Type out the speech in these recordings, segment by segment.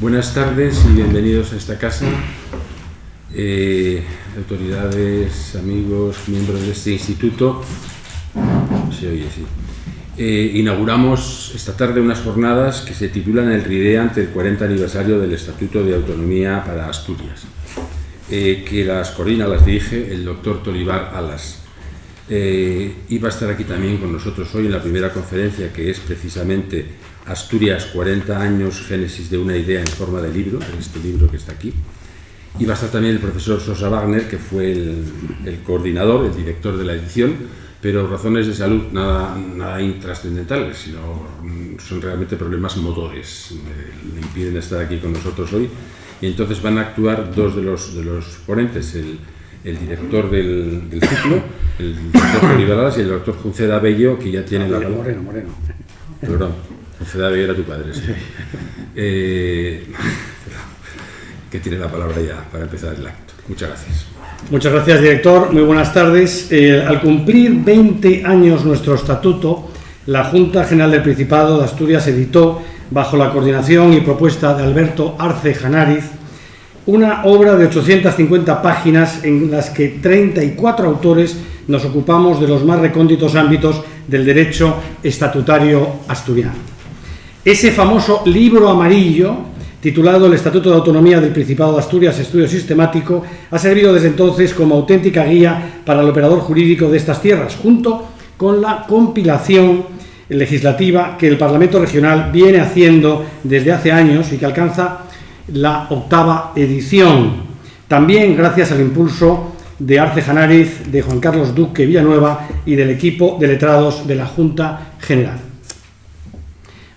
Buenas tardes y bienvenidos a esta casa, autoridades, amigos, miembros de este instituto. Se oye, sí. Inauguramos esta tarde unas jornadas que se titulan El RIDEA ante el 40 aniversario del Estatuto de Autonomía para Asturias, que las coordina, las dirige el doctor Tolibar Alas. Y va a estar aquí también con nosotros hoy en la primera conferencia, que es precisamente Asturias, 40 años, génesis de una idea en forma de libro, este libro que está aquí. Y va a estar también el profesor Sosa Wagner, que fue el coordinador, el director de la edición, pero razones de salud nada intrascendentales, sino son realmente problemas motores, le impiden estar aquí con nosotros hoy. Y entonces van a actuar dos de los ponentes, el director del ciclo, el doctor Olivaras, y el doctor Junceda Bello, que ya tiene la palabra. Moreno. Perdón. Junceda Bello era tu padre, sí. Que tiene la palabra ya para empezar el acto. Muchas gracias. Muchas gracias, director. Muy buenas tardes. Al cumplir 20 años nuestro estatuto, la Junta General del Principado de Asturias editó, bajo la coordinación y propuesta de Alberto Arce Janariz, una obra de 850 páginas en las que 34 autores nos ocupamos de los más recónditos ámbitos del derecho estatutario asturiano. Ese famoso libro amarillo, titulado El Estatuto de Autonomía del Principado de Asturias, Estudio Sistemático, ha servido desde entonces como auténtica guía para el operador jurídico de estas tierras, junto con la compilación legislativa que el Parlamento Regional viene haciendo desde hace años y que alcanza la 8ª edición. También gracias al impulso de Arce Janariz, de Juan Carlos Duque Villanueva y del equipo de letrados de la Junta General.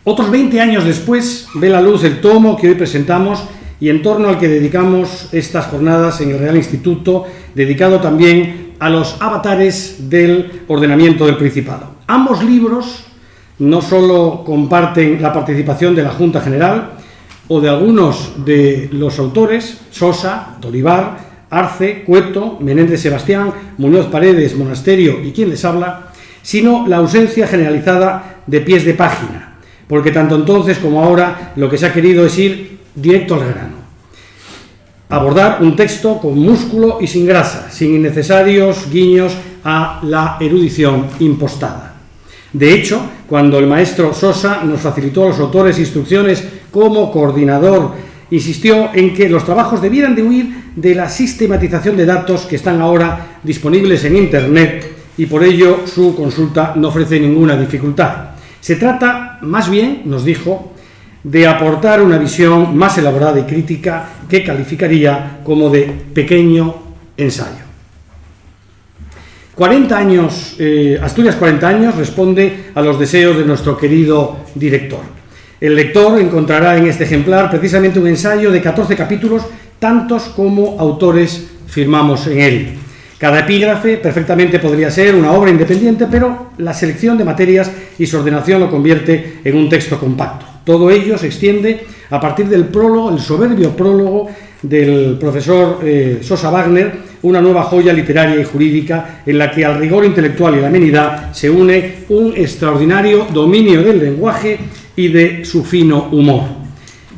Otros 20 años después ve la luz el tomo que hoy presentamos y en torno al que dedicamos estas jornadas en el Real Instituto, dedicado también a los avatares del ordenamiento del Principado. Ambos libros no solo comparten la participación de la Junta General o de algunos de los autores, Sosa, Tolibar, Arce, Cueto, Menéndez Sebastián, Muñoz Paredes, Monasterio y quien les habla, sino la ausencia generalizada de pies de página, porque tanto entonces como ahora lo que se ha querido es ir directo al grano. Abordar un texto con músculo y sin grasa, sin innecesarios guiños a la erudición impostada. De hecho, cuando el maestro Sosa nos facilitó a los autores instrucciones como coordinador, insistió en que los trabajos debieran de huir de la sistematización de datos que están ahora disponibles en Internet y por ello su consulta no ofrece ninguna dificultad. Se trata, más bien, nos dijo, de aportar una visión más elaborada y crítica que calificaría como de pequeño ensayo. 40 años, Asturias 40 años responde a los deseos de nuestro querido director. El lector encontrará en este ejemplar precisamente un ensayo de 14 capítulos, tantos como autores firmamos en él. Cada epígrafe perfectamente podría ser una obra independiente, pero la selección de materias y su ordenación lo convierte en un texto compacto. Todo ello se extiende a partir del prólogo, el soberbio prólogo del profesor Sosa Wagner, una nueva joya literaria y jurídica en la que al rigor intelectual y la amenidad se une un extraordinario dominio del lenguaje y de su fino humor.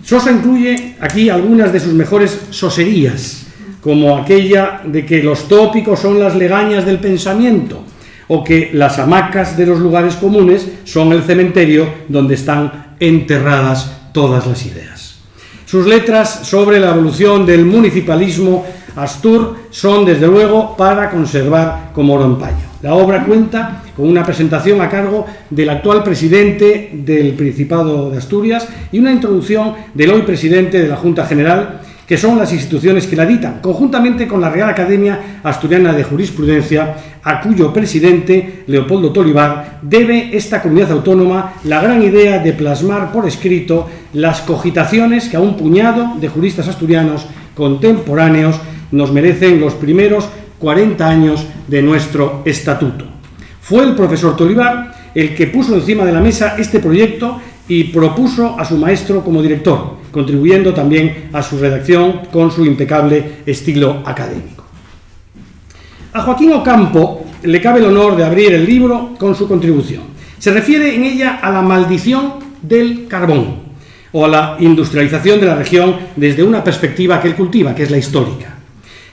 Sosa incluye aquí algunas de sus mejores soserías, como aquella de que los tópicos son las legañas del pensamiento, o que las hamacas de los lugares comunes son el cementerio donde están enterradas todas las ideas. Sus letras sobre la evolución del municipalismo astur son, desde luego, para conservar como oro en paño. La obra cuenta con una presentación a cargo del actual presidente del Principado de Asturias y una introducción del hoy presidente de la Junta General, que son las instituciones que la editan, conjuntamente con la Real Academia Asturiana de Jurisprudencia, a cuyo presidente, Leopoldo Tolibar, debe esta comunidad autónoma la gran idea de plasmar por escrito las cogitaciones que a un puñado de juristas asturianos contemporáneos nos merecen los primeros 40 años de nuestro estatuto. Fue el profesor Tolibar el que puso encima de la mesa este proyecto y propuso a su maestro como director, contribuyendo también a su redacción con su impecable estilo académico. A Joaquín Ocampo le cabe el honor de abrir el libro con su contribución. Se refiere en ella a la maldición del carbón, o a la industrialización de la región desde una perspectiva que él cultiva, que es la histórica.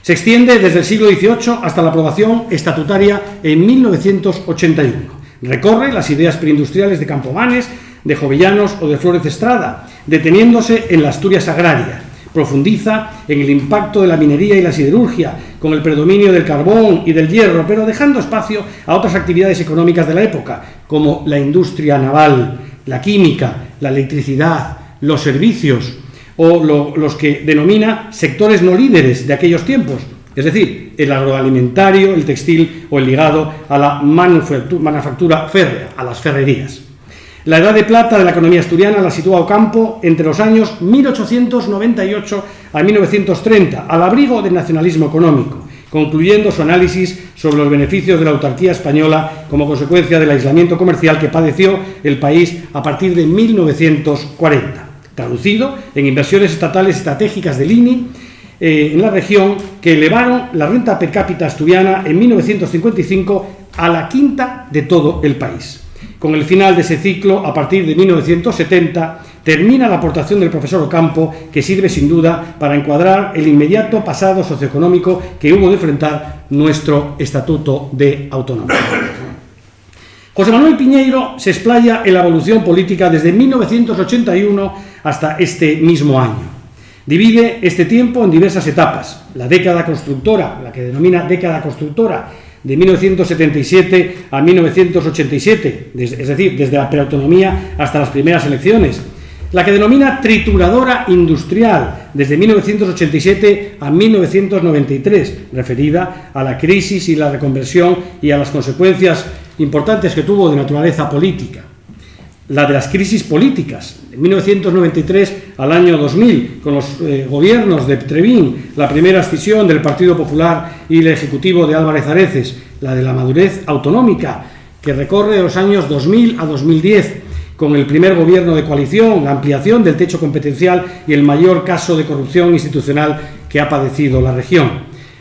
Se extiende desde el siglo XVIII hasta la aprobación estatutaria en 1981. Recorre las ideas preindustriales de Campomanes, de Jovellanos o de Flórez Estrada, deteniéndose en la Asturias agraria. Profundiza en el impacto de la minería y la siderurgia, con el predominio del carbón y del hierro, pero dejando espacio a otras actividades económicas de la época, como la industria naval, la química, la electricidad, los servicios o los que denomina sectores no líderes de aquellos tiempos, es decir, el agroalimentario, el textil o el ligado a la manufactura férrea, a las ferrerías. La edad de plata de la economía asturiana la sitúa Ocampo entre los años 1898 a 1930, al abrigo del nacionalismo económico, concluyendo su análisis sobre los beneficios de la autarquía española como consecuencia del aislamiento comercial que padeció el país a partir de 1940, traducido en inversiones estatales estratégicas del INI en la región que elevaron la renta per cápita asturiana en 1955 a la quinta de todo el país. Con el final de ese ciclo, a partir de 1970, termina la aportación del profesor Ocampo, que sirve sin duda para encuadrar el inmediato pasado socioeconómico que hubo de enfrentar nuestro Estatuto de Autonomía. José Manuel Piñeiro se explaya en la evolución política desde 1981 hasta este mismo año. Divide este tiempo en diversas etapas. La década constructora, la que denomina década constructora, de 1977 a 1987, es decir, desde la preautonomía hasta las primeras elecciones. La que denomina trituradora industrial, desde 1987 a 1993, referida a la crisis y la reconversión y a las consecuencias importantes que tuvo de naturaleza política. La de las crisis políticas, de 1993 al año 2000, con los gobiernos de Trevín, la primera escisión del Partido Popular y el Ejecutivo de Álvarez Areces, la de la madurez autonómica, que recorre los años 2000 a 2010, con el primer gobierno de coalición, la ampliación del techo competencial y el mayor caso de corrupción institucional que ha padecido la región.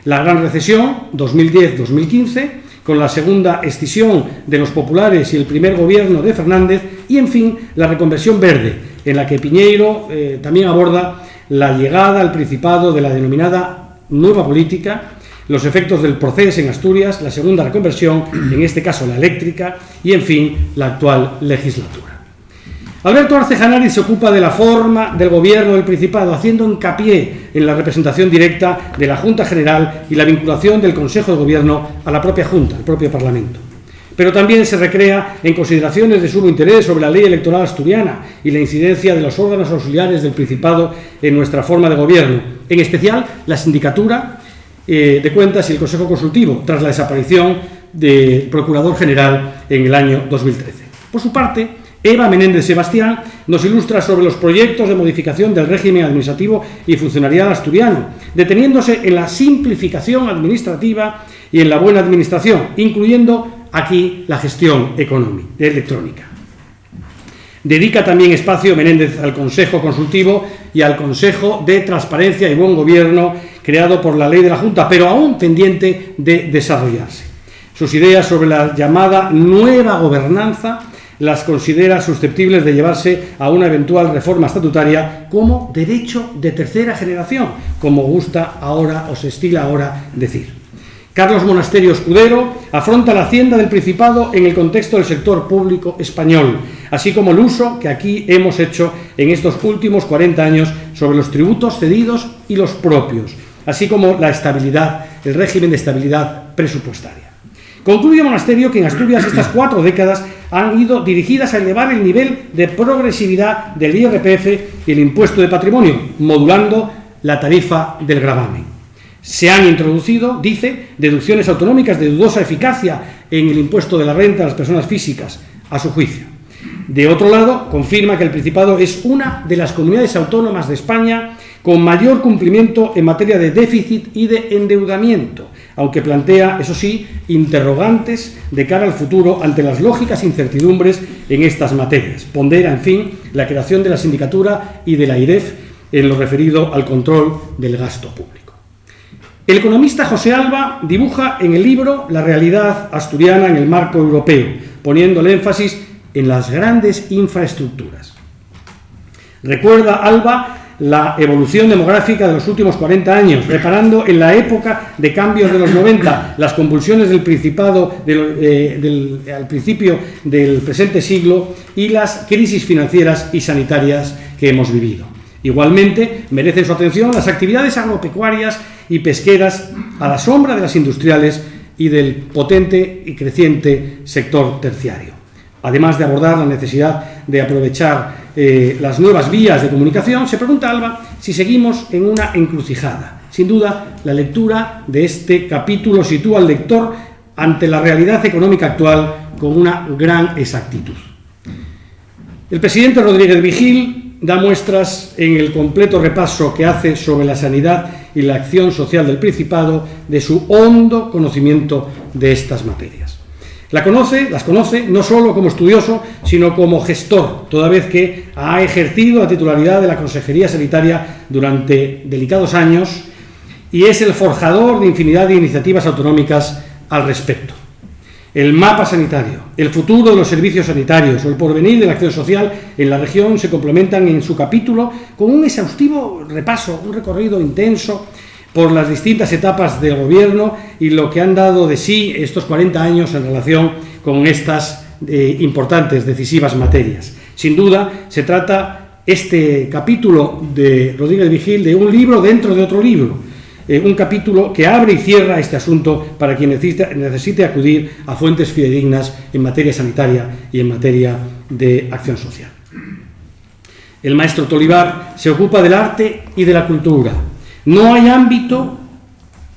La gran recesión, 2010-2015, con la segunda escisión de los populares y el primer gobierno de Fernández, y en fin, la reconversión verde, en la que Piñeiro también aborda la llegada al Principado de la denominada nueva política, los efectos del proceso en Asturias, la segunda reconversión, en este caso la eléctrica, y en fin, la actual legislatura. Alberto Arce Janari se ocupa de la forma del gobierno del Principado, haciendo hincapié en la representación directa de la Junta General y la vinculación del Consejo de Gobierno a la propia Junta, al propio Parlamento. Pero también se recrea en consideraciones de sumo interés sobre la ley electoral asturiana y la incidencia de los órganos auxiliares del Principado en nuestra forma de gobierno, en especial la Sindicatura de Cuentas y el Consejo Consultivo, tras la desaparición del Procurador General en el año 2013. Por su parte, Eva Menéndez Sebastián nos ilustra sobre los proyectos de modificación del régimen administrativo y funcionarial asturiano, deteniéndose en la simplificación administrativa y en la buena administración, incluyendo aquí la gestión electrónica. Dedica también espacio Menéndez al Consejo Consultivo y al Consejo de Transparencia y Buen Gobierno, creado por la ley de la Junta, pero aún pendiente de desarrollarse. Sus ideas sobre la llamada nueva gobernanza las considera susceptibles de llevarse a una eventual reforma estatutaria como derecho de tercera generación, como gusta ahora o se estila ahora decir. Carlos Monasterio Escudero afronta la hacienda del Principado en el contexto del sector público español, así como el uso que aquí hemos hecho en estos últimos 40 años sobre los tributos cedidos y los propios, así como la estabilidad, el régimen de estabilidad presupuestaria. Concluye Monasterio que en Asturias estas 4 décadas han ido dirigidas a elevar el nivel de progresividad del IRPF y el impuesto de patrimonio, modulando la tarifa del gravamen. Se han introducido, dice, deducciones autonómicas de dudosa eficacia en el impuesto de la renta a las personas físicas, a su juicio. De otro lado, confirma que el Principado es una de las comunidades autónomas de España con mayor cumplimiento en materia de déficit y de endeudamiento, aunque plantea, eso sí, interrogantes de cara al futuro ante las lógicas incertidumbres en estas materias. Pondera, en fin, la creación de la sindicatura y de la IREF en lo referido al control del gasto público. El economista José Alba dibuja en el libro la realidad asturiana en el marco europeo, poniendo el énfasis en las grandes infraestructuras. Recuerda Alba la evolución demográfica de los últimos 40 años, reparando en la época de cambios de los 90, las convulsiones del Principado al principio del presente siglo y las crisis financieras y sanitarias que hemos vivido. Igualmente, merecen su atención las actividades agropecuarias y pesqueras a la sombra de las industriales y del potente y creciente sector terciario. Además de abordar la necesidad de aprovechar las nuevas vías de comunicación, se pregunta Alba si seguimos en una encrucijada. Sin duda, la lectura de este capítulo sitúa al lector ante la realidad económica actual con una gran exactitud. El presidente Rodríguez Vigil da muestras en el completo repaso que hace sobre la sanidad y la acción social del Principado de su hondo conocimiento de estas materias. Las conoce no solo como estudioso, sino como gestor, toda vez que ha ejercido la titularidad de la Consejería Sanitaria durante delicados años y es el forjador de infinidad de iniciativas autonómicas al respecto. El mapa sanitario, el futuro de los servicios sanitarios o el porvenir de la acción social en la región se complementan en su capítulo con un exhaustivo repaso, un recorrido intenso por las distintas etapas del gobierno y lo que han dado de sí estos 40 años en relación con estas importantes, decisivas materias. Sin duda, se trata este capítulo de Rodríguez Vigil de un libro dentro de otro libro, un capítulo que abre y cierra este asunto para quien necesite acudir a fuentes fidedignas en materia sanitaria y en materia de acción social. El maestro Tolivar se ocupa del arte y de la cultura. No hay ámbito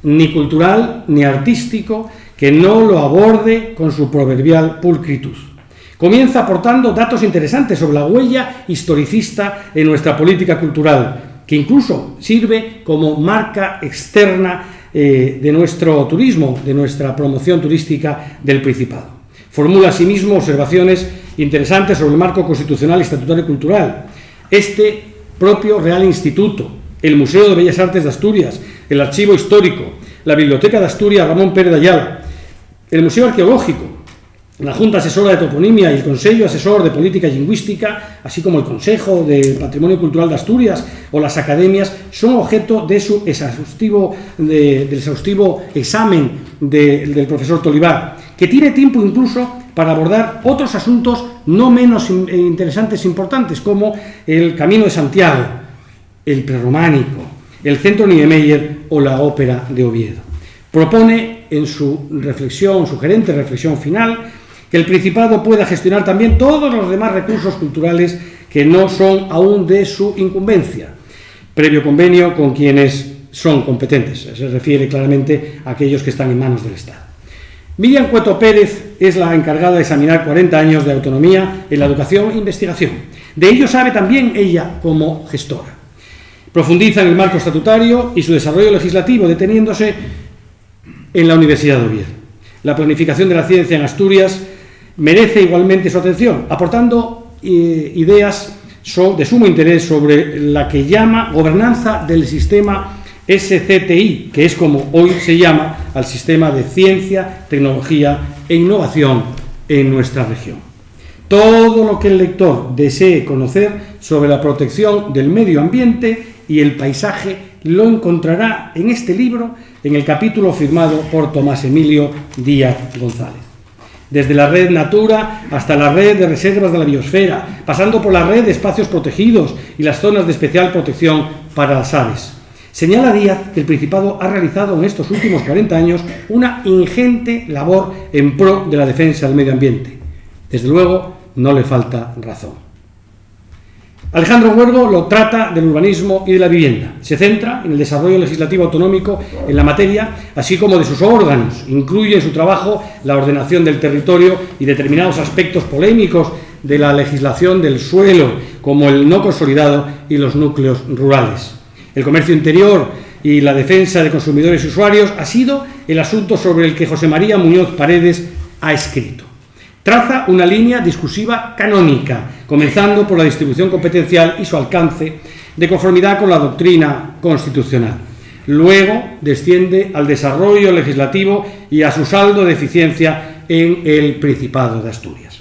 ni cultural ni artístico que no lo aborde con su proverbial pulcritud. Comienza aportando datos interesantes sobre la huella historicista en nuestra política cultural, que incluso sirve como marca externa de nuestro turismo, de nuestra promoción turística del Principado. Formula asimismo observaciones interesantes sobre el marco constitucional y estatutario cultural. Este propio Real Instituto, el Museo de Bellas Artes de Asturias, el Archivo Histórico, la Biblioteca de Asturias Ramón Pérez de Ayala, el Museo Arqueológico, la Junta Asesora de Toponimia y el Consejo Asesor de Política Lingüística, así como el Consejo de Patrimonio Cultural de Asturias o las academias, son objeto de su exhaustivo examen del profesor Tolivar, que tiene tiempo incluso para abordar otros asuntos no menos interesantes e importantes, como el Camino de Santiago, el prerrománico, el Centro Niemeyer o la Ópera de Oviedo. Propone en su sugerente reflexión final, que el Principado pueda gestionar también todos los demás recursos culturales que no son aún de su incumbencia, previo convenio con quienes son competentes. Se refiere claramente a aquellos que están en manos del Estado. Miriam Cueto Pérez es la encargada de examinar 40 años de autonomía en la educación e investigación. De ello sabe también ella como gestora. Profundiza en el marco estatutario y su desarrollo legislativo, deteniéndose en la Universidad de Oviedo. La planificación de la ciencia en Asturias merece igualmente su atención, aportando ideas de sumo interés sobre la que llama gobernanza del sistema SCTI, que es como hoy se llama al sistema de ciencia, tecnología e innovación en nuestra región. Todo lo que el lector desee conocer sobre la protección del medio ambiente y el paisaje lo encontrará en este libro, en el capítulo firmado por Tomás Emilio Díaz González. Desde la red Natura hasta la red de reservas de la biosfera, pasando por la red de espacios protegidos y las zonas de especial protección para las aves. Señala Díaz que el Principado ha realizado en estos últimos 40 años una ingente labor en pro de la defensa del medio ambiente. Desde luego, no le falta razón. Alejandro Huergo lo trata del urbanismo y de la vivienda. Se centra en el desarrollo legislativo autonómico en la materia, así como de sus órganos. Incluye en su trabajo la ordenación del territorio y determinados aspectos polémicos de la legislación del suelo, como el no consolidado y los núcleos rurales. El comercio interior y la defensa de consumidores y usuarios ha sido el asunto sobre el que José María Muñoz Paredes ha escrito. Traza una línea discursiva canónica, comenzando por la distribución competencial y su alcance, de conformidad con la doctrina constitucional. Luego desciende al desarrollo legislativo y a su saldo de eficiencia en el Principado de Asturias.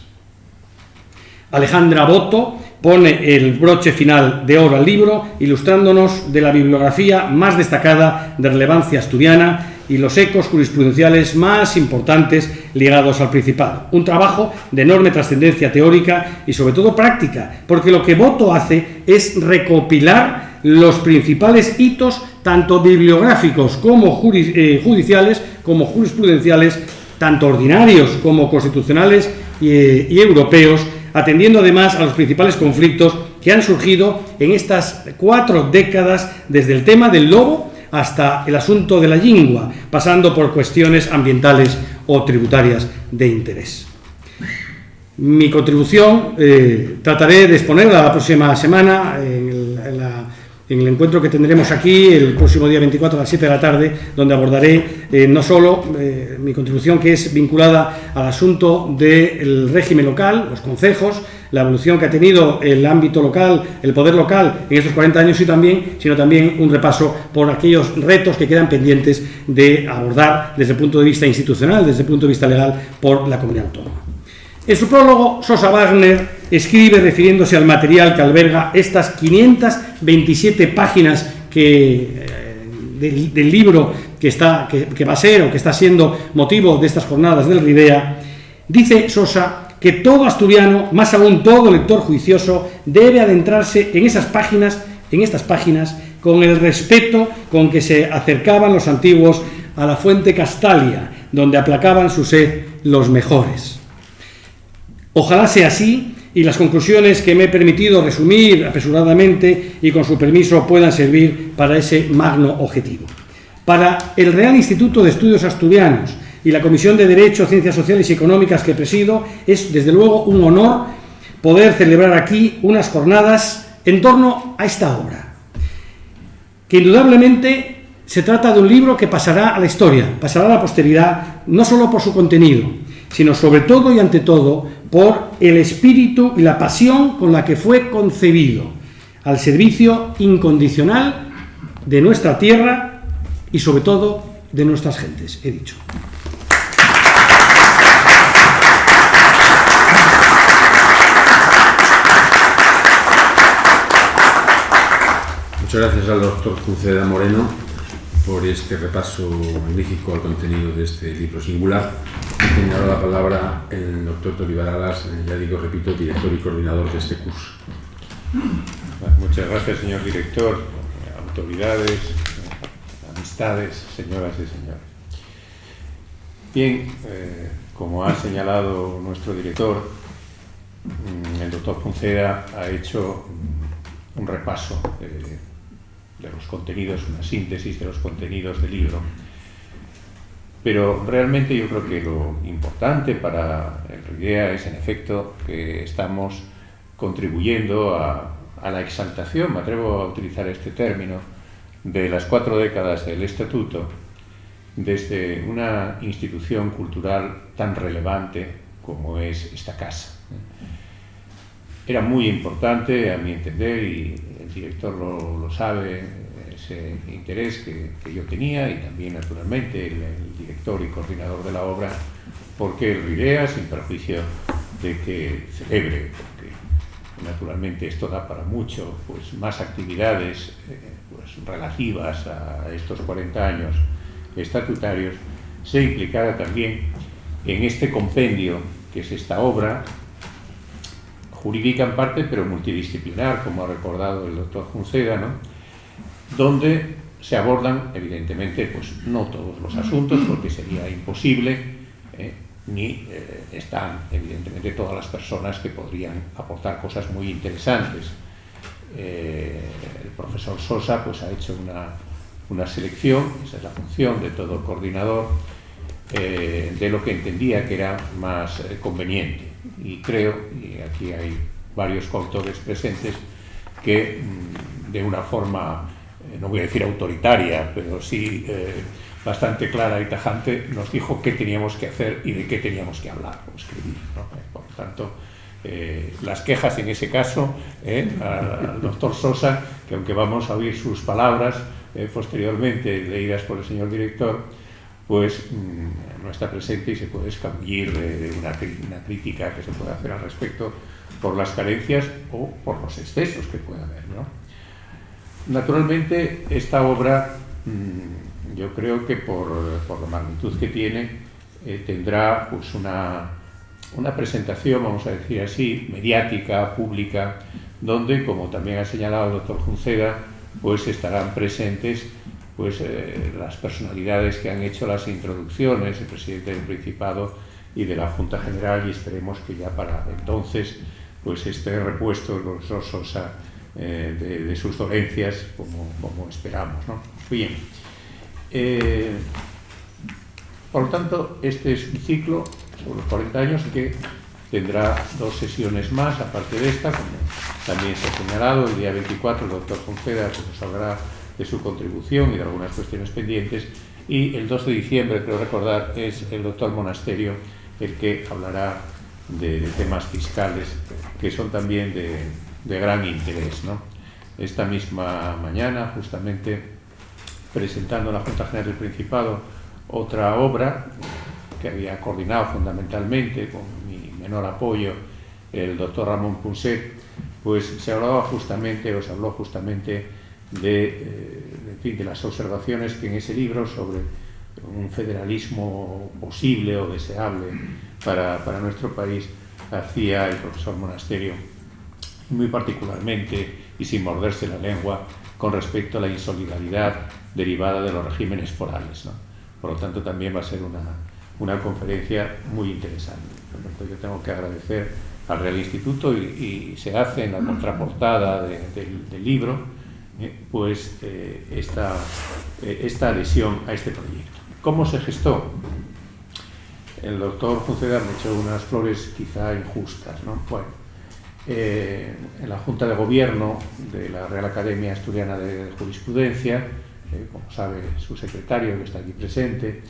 Alejandra Boto pone el broche final de oro al libro, ilustrándonos de la bibliografía más destacada de relevancia asturiana y los ecos jurisprudenciales más importantes ligados al Principado. Un trabajo de enorme trascendencia teórica y sobre todo práctica, porque lo que Boto hace es recopilar los principales hitos, tanto bibliográficos como judiciales, como jurisprudenciales, tanto ordinarios como constitucionales y europeos, atendiendo además a los principales conflictos que han surgido en estas 4 décadas, desde el tema del lobo hasta el asunto de la lingua, pasando por cuestiones ambientales o tributarias de interés. Mi contribución trataré de exponerla la próxima semana en el encuentro que tendremos aquí el próximo día 24 a las 7 de la tarde, donde abordaré no solo mi contribución, que es vinculada al asunto del régimen local, los concejos, la evolución que ha tenido el ámbito local, el poder local en estos 40 años sino también un repaso por aquellos retos que quedan pendientes de abordar desde el punto de vista institucional, desde el punto de vista legal, por la comunidad autónoma. En su prólogo, Sosa Wagner escribe, refiriéndose al material que alberga estas 527 páginas del libro que va a ser o que está siendo motivo de estas jornadas del RIDEA, dice Sosa que todo asturiano, más aún todo lector juicioso, debe adentrarse en estas páginas con el respeto con que se acercaban los antiguos a la fuente Castalia, donde aplacaban su sed los mejores. Ojalá sea así y las conclusiones que me he permitido resumir apresuradamente y con su permiso puedan servir para ese magno objetivo. Para el Real Instituto de Estudios Asturianos y la Comisión de Derecho, Ciencias Sociales y Económicas que presido, es desde luego un honor poder celebrar aquí unas jornadas en torno a esta obra, que indudablemente se trata de un libro que pasará a la historia, pasará a la posteridad, no solo por su contenido, sino sobre todo y ante todo por el espíritu y la pasión con la que fue concebido, al servicio incondicional de nuestra tierra y sobre todo de nuestras gentes, he dicho. Muchas gracias al doctor Junceda Moreno por este repaso magnífico al contenido de este libro singular. Tiene ahora la palabra el doctor Toríbar Alas, ya digo, repito, director y coordinador de este curso. Muchas gracias, señor director, autoridades, amistades, señoras y señores. Bien, como ha señalado nuestro director, el doctor Junceda ha hecho un repaso de los contenidos, una síntesis de los contenidos del libro. Pero realmente yo creo que lo importante para el RIDEA es, en efecto, que estamos contribuyendo a la exaltación, me atrevo a utilizar este término, de las 4 décadas del Estatuto, desde una institución cultural tan relevante como es esta casa. Era muy importante, a mi entender, y el director lo sabe, ese interés que yo tenía, y también, naturalmente, el director y coordinador de la obra, porque el RIDEA, sin perjuicio de que celebre, porque naturalmente esto da para mucho, pues más actividades pues relativas a estos 40 años estatutarios, se implicara también en este compendio que es esta obra, jurídica en parte, pero multidisciplinar, como ha recordado el doctor Junceda, ¿no?, donde se abordan, evidentemente, pues no todos los asuntos, porque sería imposible, ni están, evidentemente, todas las personas que podrían aportar cosas muy interesantes. El profesor Sosa pues ha hecho una selección, esa es la función de todo coordinador, de lo que entendía que era más conveniente. Y creo, y aquí hay varios coautores presentes, que de una forma, no voy a decir autoritaria, pero sí bastante clara y tajante, nos dijo qué teníamos que hacer y de qué teníamos que hablar o escribir, ¿no? Por lo tanto, las quejas en ese caso al doctor Sosa, que aunque vamos a oír sus palabras posteriormente leídas por el señor director, pues no está presente y se puede escabullir de una crítica que se puede hacer al respecto por las carencias o por los excesos que puede haber, ¿no? Naturalmente, esta obra, yo creo que por la magnitud que tiene, tendrá pues una presentación, vamos a decir así, mediática, pública, donde, como también ha señalado el doctor Junceda, pues estarán presentes pues, las personalidades que han hecho las introducciones, el presidente del Principado y de la Junta General, y esperemos que ya para entonces pues esté repuesto el profesor Sosa de sus dolencias, como esperamos, ¿no? Bien, por lo tanto, este es un ciclo sobre los 40 años que tendrá 2 sesiones más, aparte de esta, como también se ha señalado. El día 24 el doctor Junceda pues, nos hablará de su contribución y de algunas cuestiones pendientes, y el 2 de diciembre, creo recordar, es el doctor Monasterio el que hablará de temas fiscales que son también de gran interés, ¿no? Esta misma mañana, justamente presentando en la Junta General del Principado otra obra que había coordinado fundamentalmente con mi menor apoyo el doctor Ramón Punset, pues se habló justamente de las observaciones que en ese libro sobre un federalismo posible o deseable para nuestro país hacía el profesor Monasterio, muy particularmente y sin morderse la lengua, con respecto a la insolidaridad derivada de los regímenes forales, ¿no? Por lo tanto, también va a ser una conferencia muy interesante. Por lo tanto, yo tengo que agradecer al Real Instituto y se hace en la contraportada del libro pues esta adhesión a este proyecto. ¿Cómo se gestó? El doctor Junceda me echó unas flores quizá injustas, ¿no? Bueno, en la Junta de Gobierno de la Real Academia Asturiana de Jurisprudencia, como sabe su secretario que está aquí presente,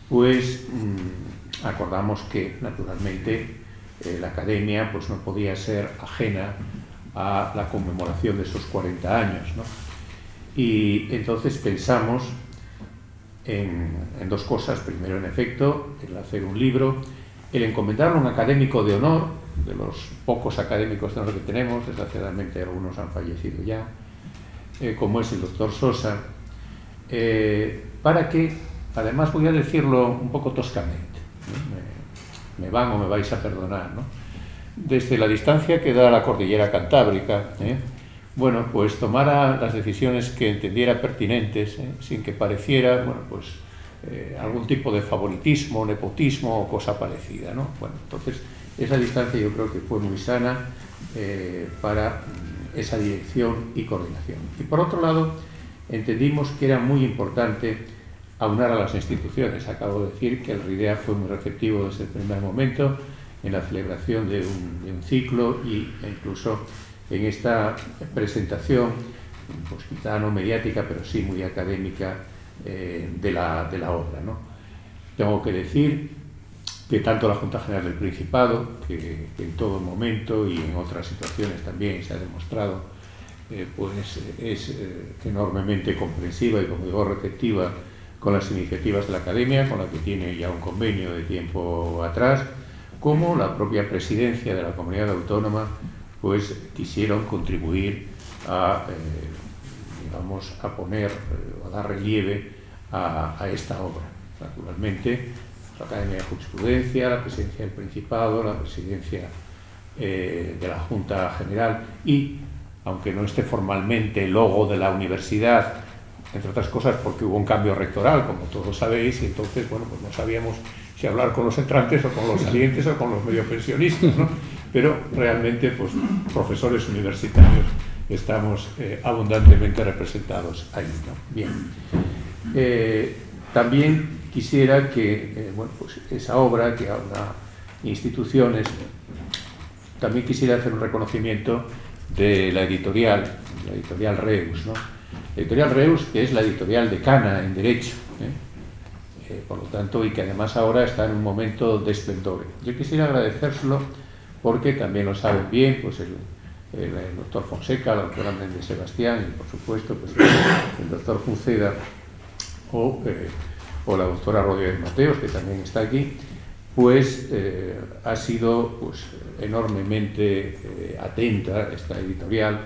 pues acordamos que naturalmente la Academia pues, no podía ser ajena a la conmemoración de esos 40 años, ¿no? Y entonces pensamos en 2 cosas. Primero, en efecto, el hacer un libro, el encomendarlo a un académico de honor, de los pocos académicos de honor que tenemos, desgraciadamente algunos han fallecido ya, como es el doctor Sosa, para que, además voy a decirlo un poco toscamente, ¿no? me van o me vais a perdonar, ¿no? Desde la distancia que da la cordillera Cantábrica, bueno, pues tomara las decisiones que entendiera pertinentes, sin que pareciera, bueno, pues algún tipo de favoritismo, nepotismo o cosa parecida, ¿no? Bueno, entonces esa distancia yo creo que fue muy sana para esa dirección y coordinación. Y por otro lado, entendimos que era muy importante aunar a las instituciones. Acabo de decir que el RIDEA fue muy receptivo desde el primer momento en la celebración de un ciclo e incluso en esta presentación, pues quizá no mediática, pero sí muy académica de la obra, ¿no? Tengo que decir que tanto la Junta General del Principado, que en todo momento y en otras situaciones también se ha demostrado, pues es enormemente comprensiva y, como digo, receptiva con las iniciativas de la Academia, con la que tiene ya un convenio de tiempo atrás, como la propia presidencia de la comunidad autónoma, pues quisieron contribuir a poner, a dar relieve a esta obra. Naturalmente, la Academia de Jurisprudencia, la presidencia del Principado, la presidencia de la Junta General y, aunque no esté formalmente el logo de la universidad, entre otras cosas porque hubo un cambio rectoral, como todos sabéis, y entonces, bueno, pues no sabíamos si hablar con los entrantes o con los salientes o con los medio pensionistas, ¿no? Pero realmente, pues, profesores universitarios estamos abundantemente representados ahí, ¿no? Bien. También quisiera que, bueno, pues esa obra que aúna instituciones, también quisiera hacer un reconocimiento de la editorial Reus, ¿no? La editorial Reus, que es la editorial decana en Derecho, por lo tanto, y que además ahora está en un momento de esplendor. Yo quisiera agradecérselo porque también lo saben bien, pues el doctor Fonseca, la doctora Méndez Sebastián y, por supuesto, pues el doctor Junceda o o la doctora Rodríguez Mateos, que también está aquí, pues ha sido pues, enormemente atenta esta editorial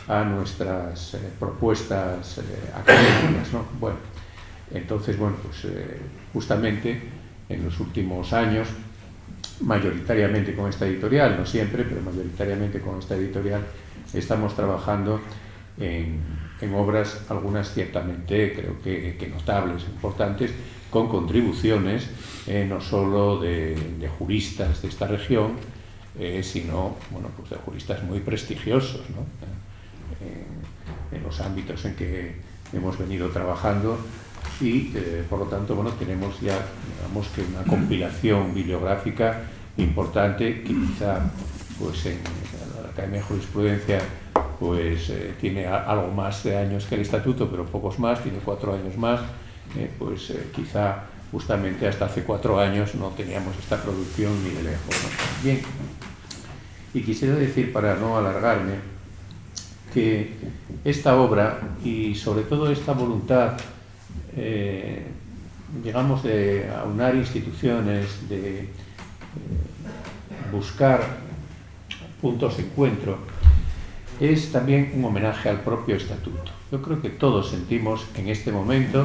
a nuestras propuestas académicas, ¿no? Bueno, entonces, bueno, pues justamente en los últimos años, mayoritariamente con esta editorial, no siempre, pero mayoritariamente con esta editorial, estamos trabajando en obras, algunas ciertamente creo que notables, importantes, con contribuciones no solo de juristas de esta región, sino bueno, pues de juristas muy prestigiosos, ¿no? En los ámbitos en que hemos venido trabajando y por lo tanto bueno, tenemos ya digamos que una compilación bibliográfica importante que quizá pues en la Academia de Jurisprudencia pues tiene algo más de años que el Estatuto, pero pocos más, tiene 4 años más, pues quizá justamente hasta hace 4 años no teníamos esta producción ni de lejos, ¿no? Bien, y quisiera decir, para no alargarme, que esta obra y sobre todo esta voluntad, digamos, de aunar instituciones, de buscar puntos de encuentro, es también un homenaje al propio Estatuto. Yo creo que todos sentimos en este momento,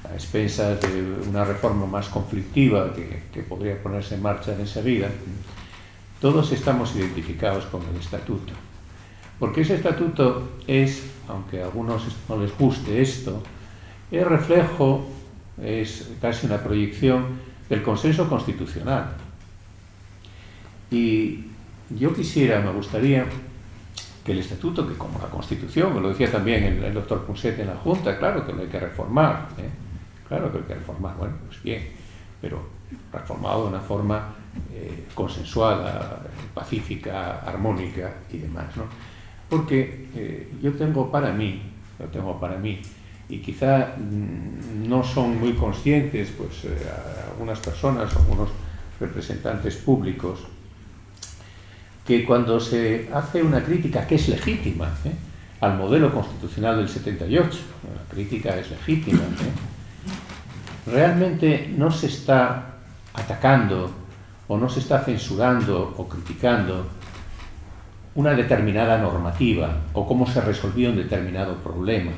a expensas de una reforma más conflictiva que podría ponerse en marcha en esa vida, todos estamos identificados con el Estatuto. Porque ese Estatuto es, aunque a algunos no les guste esto, es reflejo, es casi una proyección del consenso constitucional. Y yo me gustaría que el Estatuto, que como la Constitución, me lo decía también el doctor Punset en la Junta, claro que lo hay que reformar, claro que hay que reformar, bueno, pues bien, pero reformado de una forma consensuada, pacífica, armónica y demás, ¿no? Porque yo tengo para mí, y quizá no son muy conscientes pues, algunas personas, algunos representantes públicos, que cuando se hace una crítica que es legítima al modelo constitucional del 78, la crítica es legítima, realmente no se está atacando o no se está censurando o criticando una determinada normativa o cómo se resolvió un determinado problema,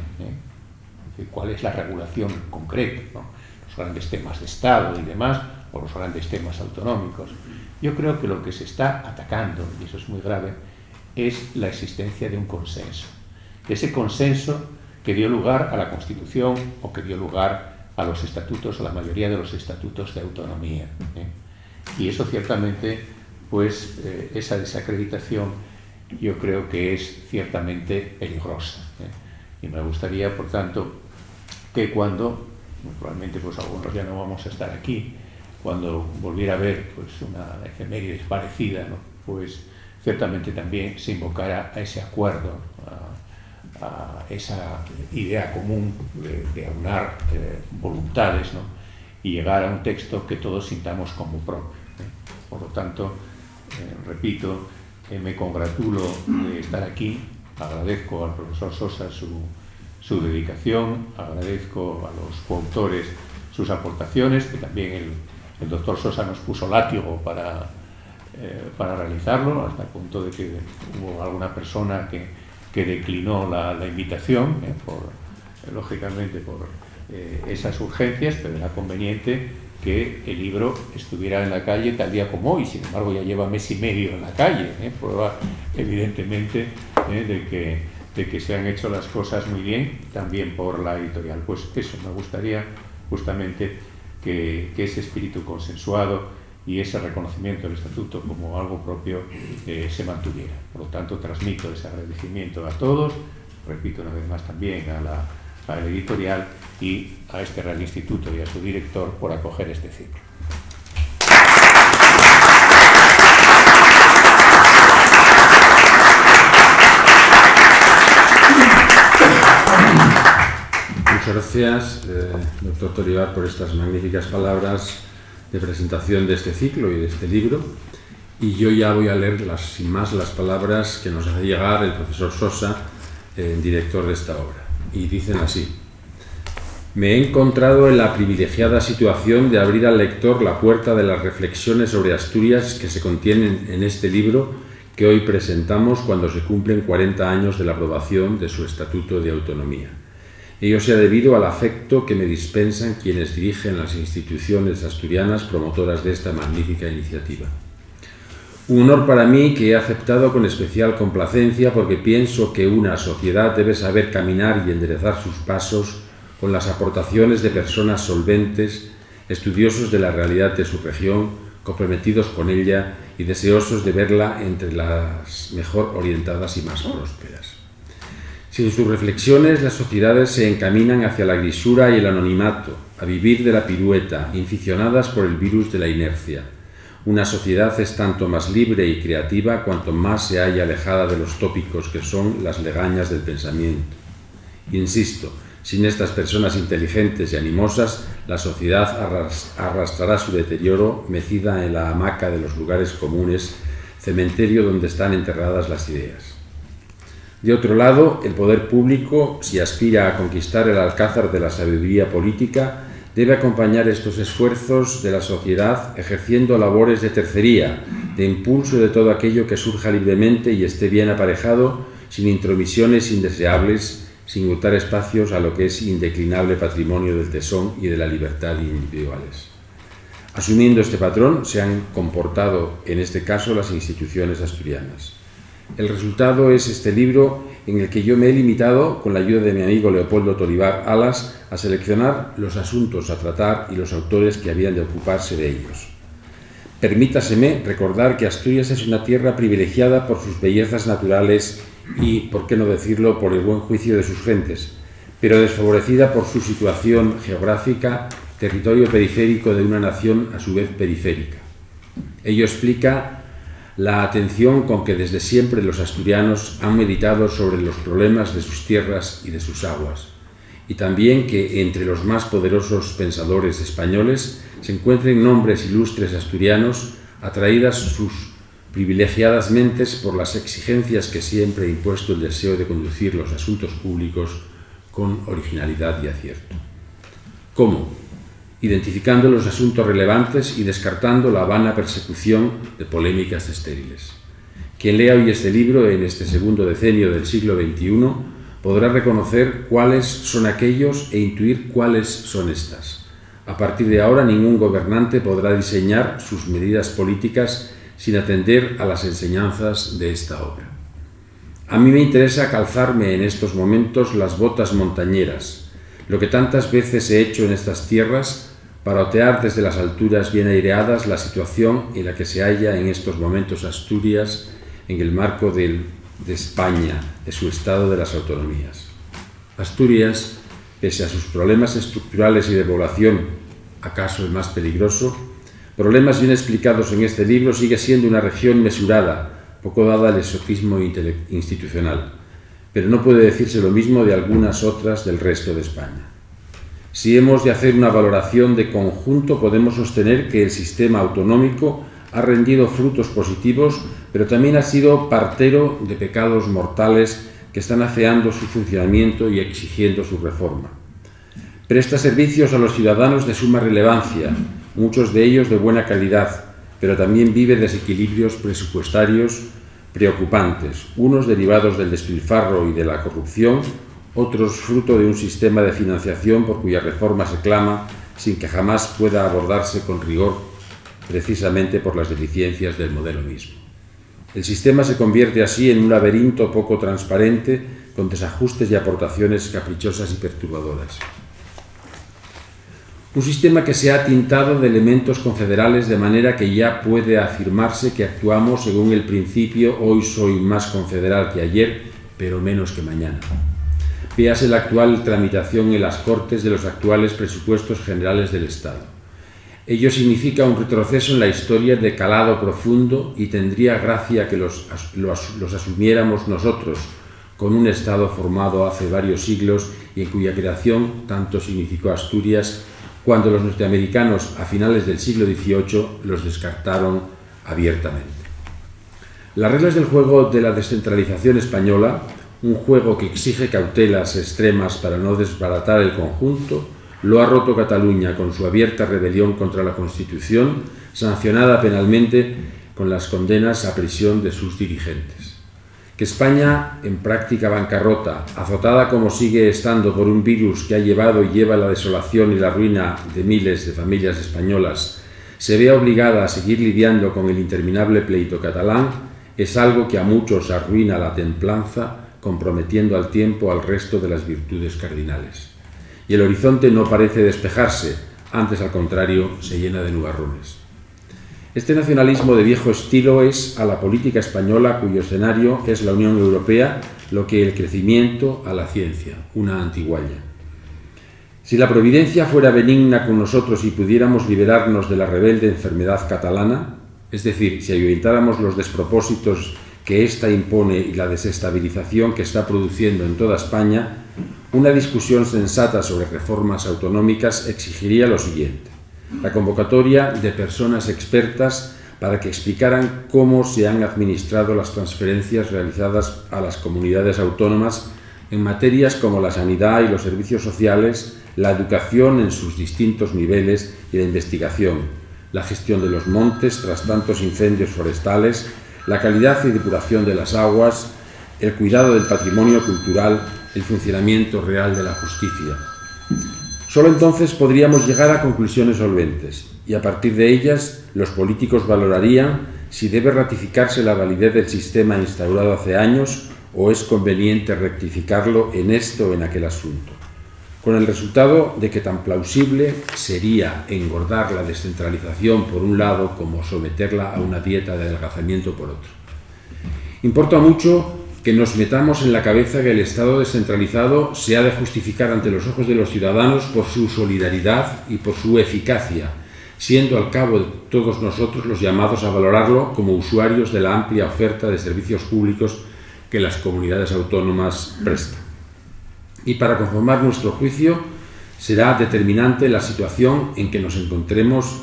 cuál es la regulación concreta, ¿no? Los grandes temas de Estado y demás, o los grandes temas autonómicos. Yo creo que lo que se está atacando, y eso es muy grave, es la existencia de un consenso. Ese consenso que dio lugar a la Constitución o que dio lugar a los estatutos, a la mayoría de los estatutos de autonomía. Y eso ciertamente, pues, esa desacreditación yo creo que es ciertamente peligrosa. Y me gustaría, por tanto, que cuando, probablemente pues algunos ya no vamos a estar aquí, cuando volviera a ver pues, una efeméride parecida, ¿no? Pues ciertamente también se invocara a ese acuerdo, a esa idea común de aunar voluntades, ¿no? Y llegar a un texto que todos sintamos como propio. Por lo tanto, repito, me congratulo de estar aquí, agradezco al profesor Sosa su dedicación, agradezco a los coautores sus aportaciones, que también el doctor Sosa nos puso látigo para realizarlo, hasta el punto de que hubo alguna persona que declinó la invitación, lógicamente por esas urgencias, pero era conveniente que el libro estuviera en la calle tal día como hoy. Sin embargo, ya lleva mes y medio en la calle, prueba evidentemente de que se han hecho las cosas muy bien, también por la editorial. Pues eso, me gustaría justamente que ese espíritu consensuado y ese reconocimiento del Estatuto como algo propio se mantuviera. Por lo tanto, transmito ese agradecimiento a todos, repito una vez más también a la editorial y a este Real Instituto y a su director por acoger este ciclo. Muchas gracias, doctor Tolivar, por estas magníficas palabras de presentación de este ciclo y de este libro. Y yo ya voy a leer sin más las palabras que nos hace llegar el profesor Sosa, director de esta obra. Y dicen así: Me he encontrado en la privilegiada situación de abrir al lector la puerta de las reflexiones sobre Asturias que se contienen en este libro que hoy presentamos cuando se cumplen 40 años de la aprobación de su Estatuto de Autonomía. Ello se ha debido al afecto que me dispensan quienes dirigen las instituciones asturianas promotoras de esta magnífica iniciativa. Un honor para mí que he aceptado con especial complacencia porque pienso que una sociedad debe saber caminar y enderezar sus pasos con las aportaciones de personas solventes, estudiosos de la realidad de su región, comprometidos con ella y deseosos de verla entre las mejor orientadas y más prósperas. Sin sus reflexiones, las sociedades se encaminan hacia la grisura y el anonimato, a vivir de la pirueta, inficionadas por el virus de la inercia. Una sociedad es tanto más libre y creativa cuanto más se halla alejada de los tópicos que son las legañas del pensamiento. Insisto, sin estas personas inteligentes y animosas, la sociedad arrastrará su deterioro mecida en la hamaca de los lugares comunes, cementerio donde están enterradas las ideas. De otro lado, el poder público, si aspira a conquistar el alcázar de la sabiduría política, debe acompañar estos esfuerzos de la sociedad ejerciendo labores de tercería, de impulso de todo aquello que surja libremente y esté bien aparejado, sin intromisiones indeseables, sin hurtar espacios a lo que es indeclinable patrimonio del tesón y de la libertad individuales. Asumiendo este patrón, se han comportado, en este caso, las instituciones asturianas. El resultado es este libro en el que yo me he limitado, con la ayuda de mi amigo Leopoldo Tolivar Alas, a seleccionar los asuntos a tratar y los autores que habían de ocuparse de ellos. Permítaseme recordar que Asturias es una tierra privilegiada por sus bellezas naturales y, por qué no decirlo, por el buen juicio de sus gentes, pero desfavorecida por su situación geográfica, territorio periférico de una nación a su vez periférica. Ello explica la atención con que desde siempre los asturianos han meditado sobre los problemas de sus tierras y de sus aguas, y también que entre los más poderosos pensadores españoles se encuentren nombres ilustres asturianos atraídas sus privilegiadas mentes por las exigencias que siempre ha impuesto el deseo de conducir los asuntos públicos con originalidad y acierto. ¿Cómo? Identificando los asuntos relevantes y descartando la vana persecución de polémicas estériles. Quien lea hoy este libro en este segundo decenio del siglo XXI podrá reconocer cuáles son aquellos e intuir cuáles son estas. A partir de ahora, ningún gobernante podrá diseñar sus medidas políticas sin atender a las enseñanzas de esta obra. A mí me interesa calzarme en estos momentos las botas montañeras, lo que tantas veces he hecho en estas tierras, para otear desde las alturas bien aireadas la situación en la que se halla en estos momentos Asturias en el marco de España, de su estado de las autonomías. Asturias, pese a sus problemas estructurales y de población, acaso el más peligroso, problemas bien explicados en este libro, sigue siendo una región mesurada, poco dada al exotismo institucional, pero no puede decirse lo mismo de algunas otras del resto de España. Si hemos de hacer una valoración de conjunto, podemos sostener que el sistema autonómico ha rendido frutos positivos, pero también ha sido partero de pecados mortales que están afeando su funcionamiento y exigiendo su reforma. Presta servicios a los ciudadanos de suma relevancia, muchos de ellos de buena calidad, pero también vive desequilibrios presupuestarios preocupantes, unos derivados del despilfarro y de la corrupción, otros fruto de un sistema de financiación por cuya reforma se clama sin que jamás pueda abordarse con rigor, precisamente por las deficiencias del modelo mismo. El sistema se convierte así en un laberinto poco transparente, con desajustes y aportaciones caprichosas y perturbadoras. Un sistema que se ha tintado de elementos confederales de manera que ya puede afirmarse que actuamos según el principio «hoy soy más confederal que ayer, pero menos que mañana». Véase la actual tramitación en las Cortes de los actuales presupuestos generales del Estado. Ello significa un retroceso en la historia de calado profundo y tendría gracia que los asumiéramos nosotros, con un Estado formado hace varios siglos y en cuya creación tanto significó Asturias, cuando los norteamericanos a finales del siglo XVIII los descartaron abiertamente. Las reglas del juego de la descentralización española, un juego que exige cautelas extremas para no desbaratar el conjunto, lo ha roto Cataluña con su abierta rebelión contra la Constitución, sancionada penalmente con las condenas a prisión de sus dirigentes. Que España, en práctica bancarrota, azotada como sigue estando por un virus que ha llevado y lleva la desolación y la ruina de miles de familias españolas, se vea obligada a seguir lidiando con el interminable pleito catalán, es algo que a muchos arruina la templanza, comprometiendo al tiempo al resto de las virtudes cardinales. Y el horizonte no parece despejarse, antes al contrario, se llena de nubarrones. Este nacionalismo de viejo estilo es a la política española, cuyo escenario es la Unión Europea, lo que el crecimiento a la ciencia, una antigualla. Si la providencia fuera benigna con nosotros y pudiéramos liberarnos de la rebelde enfermedad catalana, es decir, si ahuyentáramos los despropósitos que ésta impone y la desestabilización que está produciendo en toda España, una discusión sensata sobre reformas autonómicas exigiría lo siguiente: la convocatoria de personas expertas para que explicaran cómo se han administrado las transferencias realizadas a las comunidades autónomas en materias como la sanidad y los servicios sociales, la educación en sus distintos niveles y la investigación, la gestión de los montes tras tantos incendios forestales, la calidad y depuración de las aguas, el cuidado del patrimonio cultural, el funcionamiento real de la justicia. Solo entonces podríamos llegar a conclusiones solventes y a partir de ellas los políticos valorarían si debe ratificarse la validez del sistema instaurado hace años o es conveniente rectificarlo en este o en aquel asunto, con el resultado de que tan plausible sería engordar la descentralización por un lado como someterla a una dieta de adelgazamiento por otro. Importa mucho que nos metamos en la cabeza que el Estado descentralizado se ha de justificar ante los ojos de los ciudadanos por su solidaridad y por su eficacia, siendo al cabo de todos nosotros los llamados a valorarlo como usuarios de la amplia oferta de servicios públicos que las comunidades autónomas prestan. Y para conformar nuestro juicio será determinante la situación en que nos encontremos,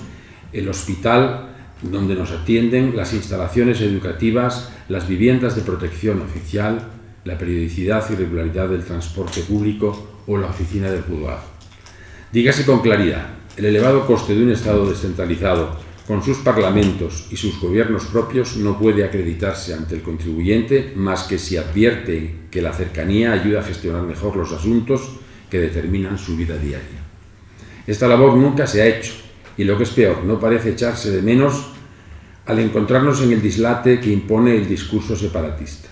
el hospital donde nos atienden, las instalaciones educativas, las viviendas de protección oficial, la periodicidad y regularidad del transporte público o la oficina del juzgado. Dígase con claridad, el elevado coste de un Estado descentralizado, con sus parlamentos y sus gobiernos propios, no puede acreditarse ante el contribuyente más que si advierte que la cercanía ayuda a gestionar mejor los asuntos que determinan su vida diaria. Esta labor nunca se ha hecho y, lo que es peor, no parece echarse de menos al encontrarnos en el dislate que impone el discurso separatista.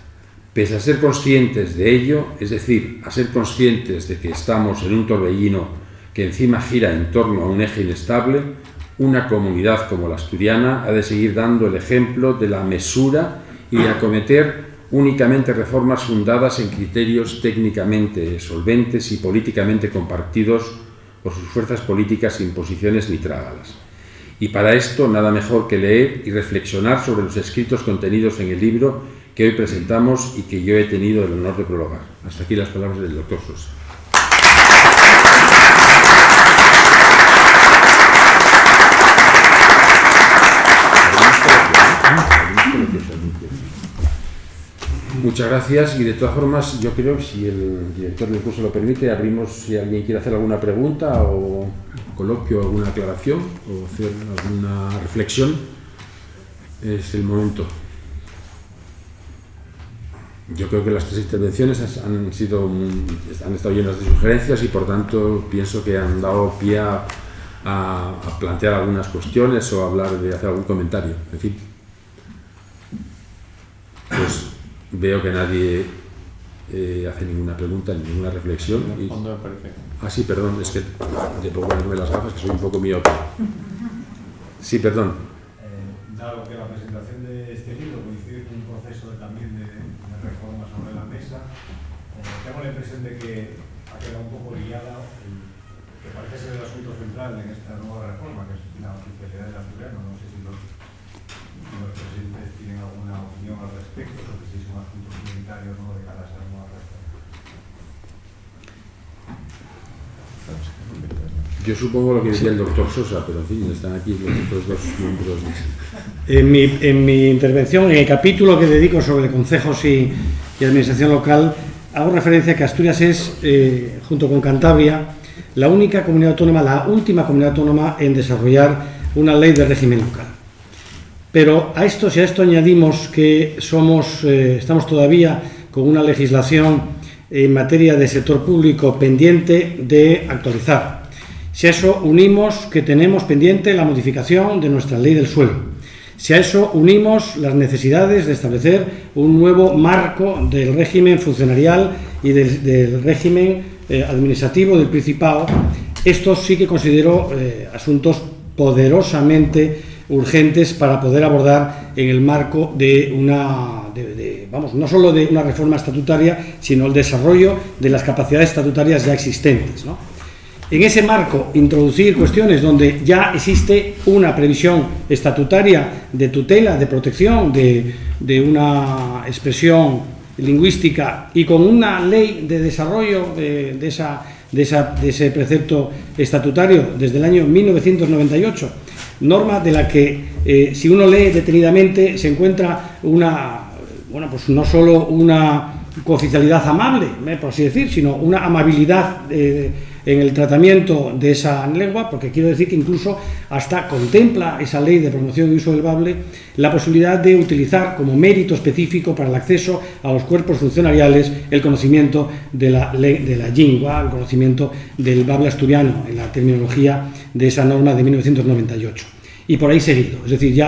Pese a ser conscientes de ello, es decir, a ser conscientes de que estamos en un torbellino que encima gira en torno a un eje inestable, una comunidad como la asturiana ha de seguir dando el ejemplo de la mesura y de acometer únicamente reformas fundadas en criterios técnicamente solventes y políticamente compartidos por sus fuerzas políticas sin posiciones ni trágalas. Y para esto nada mejor que leer y reflexionar sobre los escritos contenidos en el libro que hoy presentamos y que yo he tenido el honor de prologar. Hasta aquí las palabras del doctor Sosa. Muchas gracias y de todas formas yo creo que si el director del curso lo permite abrimos si alguien quiere hacer alguna pregunta o coloquio, alguna aclaración o hacer alguna reflexión, es el momento. Yo creo que las tres intervenciones han estado llenas de sugerencias y por tanto pienso que han dado pie a plantear algunas cuestiones o hacer algún comentario, en fin. Pues veo que nadie hace ninguna pregunta, ninguna reflexión. En el fondo me parece. Sí, perdón, es que debo ponerme las gafas, que soy un poco miope. Sí, perdón. Dado que la presentación de este libro coincide con un proceso también de reforma sobre la mesa, tengo la impresión de que ha quedado un poco liada, que parece ser el asunto central en esta nueva reforma, que es la oficialidad del asturiano. No sé si los presidentes tienen alguna opinión al respecto, porque si son asuntos prioritarios no de cara a esa nueva reforma. Yo supongo lo que decía el doctor Sosa, pero en fin, están aquí los otros dos miembros. En mi intervención, en el capítulo que dedico sobre concejos y administración local, hago referencia a que Asturias es, junto con Cantabria, la única comunidad autónoma, la última comunidad autónoma en desarrollar una ley de régimen local. Pero si a esto añadimos que estamos todavía con una legislación en materia de sector público pendiente de actualizar, si a eso unimos que tenemos pendiente la modificación de nuestra ley del suelo, si a eso unimos las necesidades de establecer un nuevo marco del régimen funcionarial y del régimen administrativo del Principado, estos sí que considero asuntos poderosamente urgentes para poder abordar en el marco de no solo de una reforma estatutaria, sino el desarrollo de las capacidades estatutarias ya existentes, ¿no? En ese marco, introducir cuestiones donde ya existe una previsión estatutaria de tutela, de protección de una expresión lingüística y con una ley de desarrollo de ese precepto estatutario desde el año 1998, norma de la que, si uno lee detenidamente, se encuentra no solo una cooficialidad amable, por así decir, sino una amabilidad en el tratamiento de esa lengua, porque quiero decir que incluso hasta contempla esa ley de promoción y uso del bable la posibilidad de utilizar como mérito específico para el acceso a los cuerpos funcionariales el conocimiento de la lengua, el conocimiento del bable asturiano, en la terminología de esa norma de 1998. Y por ahí seguido. Es decir,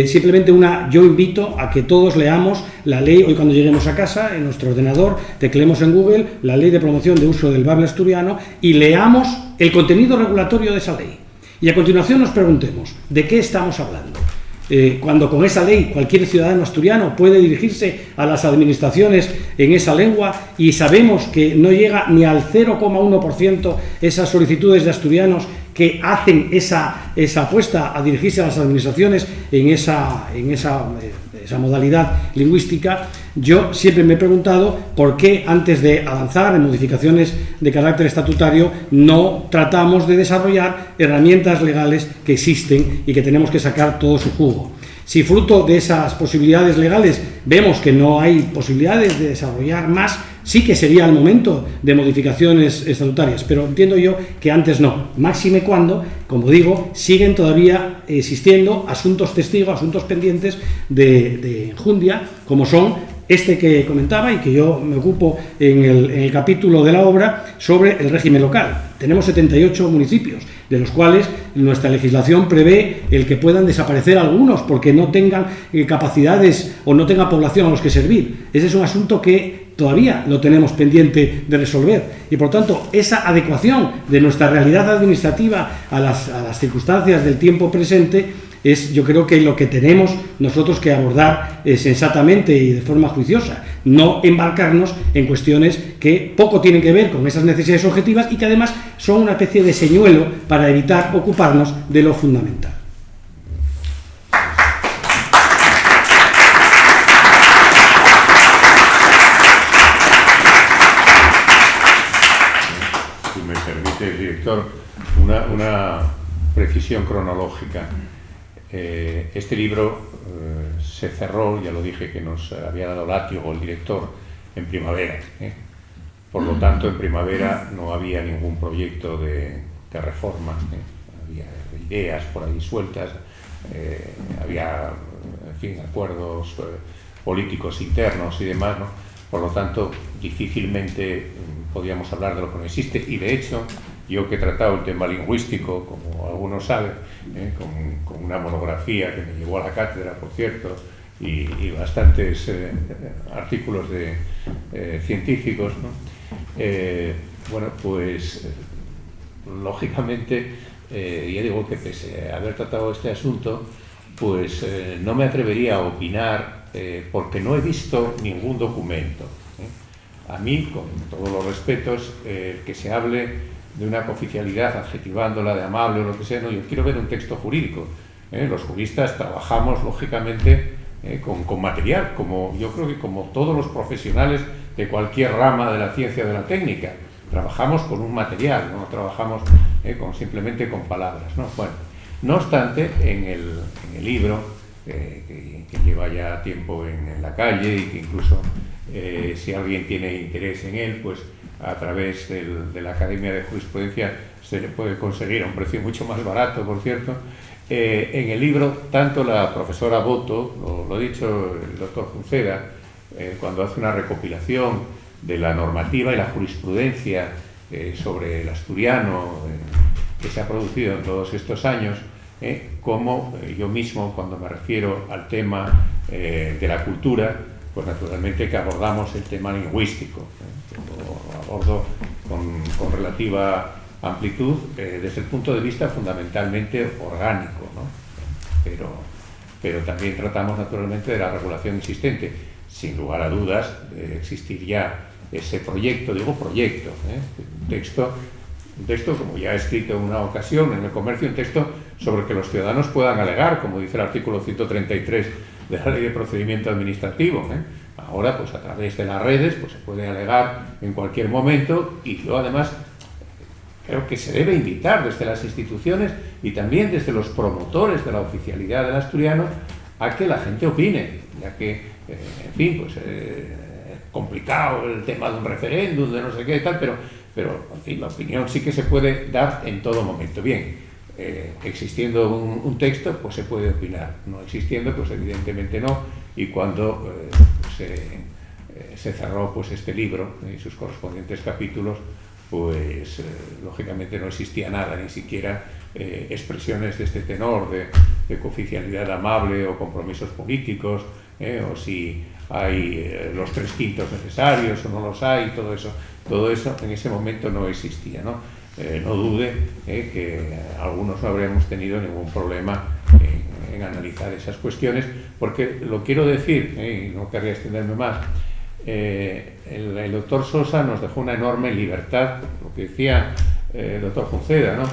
simplemente yo invito a que todos leamos la ley, hoy cuando lleguemos a casa, en nuestro ordenador, tecleemos en Google la ley de promoción de uso del bable asturiano y leamos el contenido regulatorio de esa ley. Y a continuación nos preguntemos, ¿de qué estamos hablando? Cuando con esa ley cualquier ciudadano asturiano puede dirigirse a las administraciones en esa lengua y sabemos que no llega ni al 0,1% esas solicitudes de asturianos que hacen esa apuesta a dirigirse a las administraciones en esa modalidad lingüística, yo siempre me he preguntado por qué antes de avanzar en modificaciones de carácter estatutario no tratamos de desarrollar herramientas legales que existen y que tenemos que sacar todo su jugo. Si fruto de esas posibilidades legales vemos que no hay posibilidades de desarrollar más, sí que sería el momento de modificaciones estatutarias, pero entiendo yo que antes no, máxime cuando, como digo, siguen todavía existiendo asuntos testigos, asuntos pendientes de enjundia, como son este que comentaba y que yo me ocupo en el capítulo de la obra sobre el régimen local. Tenemos 78 municipios, de los cuales nuestra legislación prevé el que puedan desaparecer algunos porque no tengan capacidades o no tengan población a los que servir. Ese es un asunto que todavía lo tenemos pendiente de resolver y, por tanto, esa adecuación de nuestra realidad administrativa a las circunstancias del tiempo presente es, yo creo, que lo que tenemos nosotros que abordar sensatamente y de forma juiciosa, no embarcarnos en cuestiones que poco tienen que ver con esas necesidades objetivas y que además son una especie de señuelo para evitar ocuparnos de lo fundamental. Si me permite, director, una precisión cronológica. Este libro se cerró, ya lo dije, que nos había dado látigo el director en primavera. Por lo tanto, en primavera no había ningún proyecto de reforma. Había ideas por ahí sueltas, había, en fin, acuerdos políticos internos y demás, ¿no? Por lo tanto, difícilmente podíamos hablar de lo que no existe. Y de hecho, yo que he tratado el tema lingüístico, como algunos saben, con una monografía que me llevó a la cátedra, por cierto, y bastantes artículos científicos, ¿no? Bueno, pues lógicamente, ya digo que pese a haber tratado este asunto, pues no me atrevería a opinar porque no he visto ningún documento. A mí, con todos los respetos, que se hable de una cooficialidad adjetivándola de amable o lo que sea, no, yo quiero ver un texto jurídico. Los juristas trabajamos, lógicamente, con material, como yo creo que como todos los profesionales de cualquier rama de la ciencia o de la técnica. Trabajamos con un material, no trabajamos simplemente con palabras, ¿no? Bueno, no obstante, en el libro, que lleva ya tiempo en la calle y que incluso si alguien tiene interés en él, pues a través de la Academia de Jurisprudencia se le puede conseguir a un precio mucho más barato, por cierto. En el libro, tanto la profesora Boto, lo ha dicho el doctor Junceda, cuando hace una recopilación de la normativa y la jurisprudencia sobre el asturiano que se ha producido en todos estos años, como yo mismo, cuando me refiero al tema de la cultura, pues naturalmente que abordamos el tema lingüístico. Lo abordo con relativa amplitud desde el punto de vista fundamentalmente orgánico, ¿no? Pero también tratamos naturalmente de la regulación existente. Sin lugar a dudas, existir ya ese proyecto, digo proyecto, un texto, como ya he escrito en una ocasión en el comercio, un texto sobre que los ciudadanos puedan alegar, como dice el artículo 133 de la Ley de Procedimiento Administrativo. Ahora, pues a través de las redes, pues se puede alegar en cualquier momento, y yo además creo que se debe invitar desde las instituciones y también desde los promotores de la oficialidad del asturiano a que la gente opine, ya que, en fin, pues complicado el tema de un referéndum, de no sé qué y tal, pero en fin, la opinión sí que se puede dar en todo momento. Bien, existiendo un texto, pues se puede opinar, no existiendo, pues evidentemente no, y cuando se cerró pues este libro y sus correspondientes capítulos, pues lógicamente no existía nada, ni siquiera expresiones de este tenor de cooficialidad amable o compromisos políticos, o si hay los 3/5 necesarios o no los hay, todo eso en ese momento no existía, ¿no? No dude que algunos no habríamos tenido ningún problema en analizar esas cuestiones, porque lo quiero decir, y no querría extenderme más, el doctor Sosa nos dejó una enorme libertad, lo que decía el doctor Junceda, ¿no?